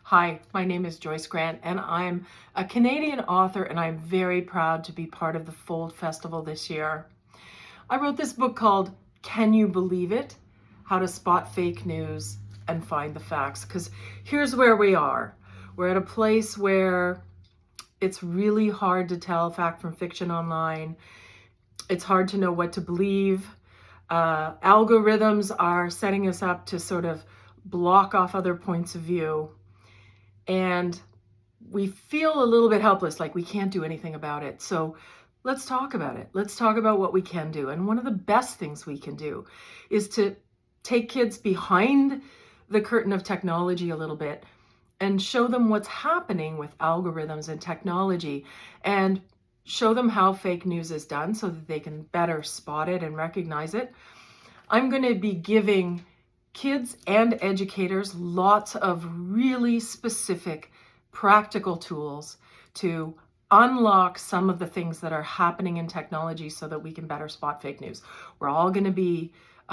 Hi, my name is Joyce Grant, and I'm a Canadian author, and I'm very proud to be part of the Fold Festival this year. I wrote this book called Can You Believe It? How to Spot Fake News and Find the Facts. Because here's where we are. We're at a place where it's really hard to tell fact from fiction online. It's hard to know what to believe. Algorithms are setting us up to sort of block off other points of view. And we feel a little bit helpless, like we can't do anything about it. So let's talk about it. Let's talk about what we can do. And one of the best things we can do is to take kids behind the curtain of technology a little bit and show them what's happening with algorithms and technology, and show them how fake news is done so that they can better spot it and recognize it. I'm going to be giving kids and educators lots of really specific practical tools to unlock some of the things that are happening in technology so that we can better spot fake news. We're all going to be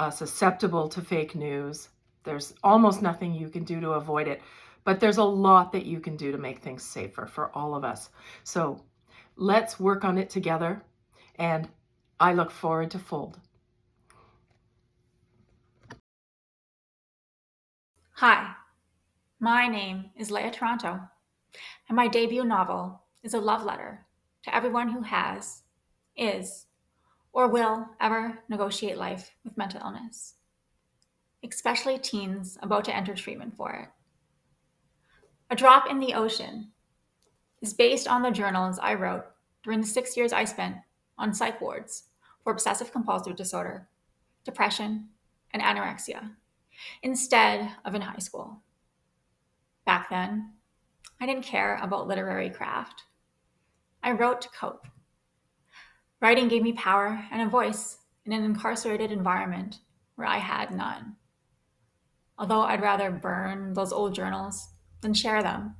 susceptible to fake news. There's almost nothing you can do to avoid it, but there's a lot that you can do to make things safer for all of us. So let's work on it together, and I look forward to Fold. Hi, my name is Léa Taranto, and my debut novel is a love letter to everyone who has, is, or will ever negotiate life with mental illness, especially teens about to enter treatment for it. A Drop in the Ocean is based on the journals I wrote during the 6 years I spent on psych wards for obsessive compulsive disorder, depression, and anorexia, instead of in high school. Back then, I didn't care about literary craft. I wrote to cope. Writing gave me power and a voice in an incarcerated environment where I had none. Although I'd rather burn those old journals than share them,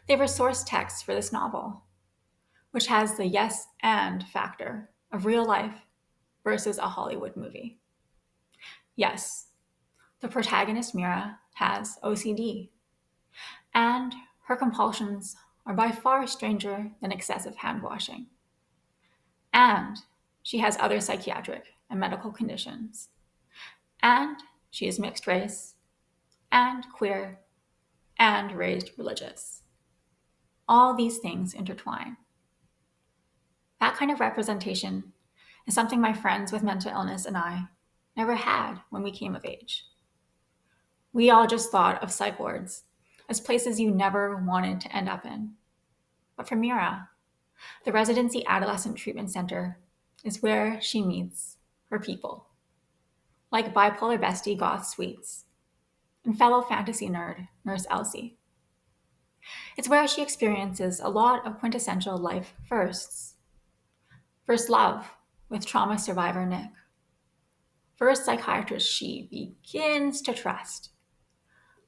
they were source texts for this novel, which has the yes and factor of real life versus a Hollywood movie. Yes, the protagonist Mira has OCD, and her compulsions are by far stranger than excessive hand washing. And she has other psychiatric and medical conditions. And she is mixed race, and queer, and raised religious. All these things intertwine. That kind of representation is something my friends with mental illness and I never had when we came of age. We all just thought of psych wards as places you never wanted to end up in. But for Mira, the Residency Adolescent Treatment Center is where she meets her people, like bipolar bestie Goth Sweets and fellow fantasy nerd Nurse Elsie. It's where she experiences a lot of quintessential life firsts. First love with trauma survivor Nick. First psychiatrist she begins to trust.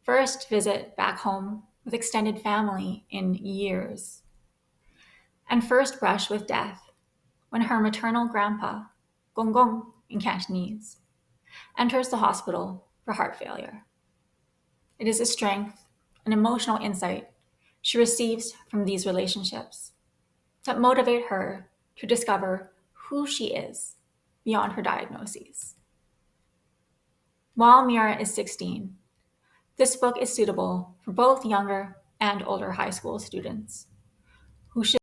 First visit back home with extended family in years. And first brush with death when her maternal grandpa, Gong Gong in Cantonese, enters the hospital for heart failure. It is a strength and emotional insight she receives from these relationships that motivate her to discover who she is beyond her diagnoses. While Mira is 16, this book is suitable for both younger and older high school students who should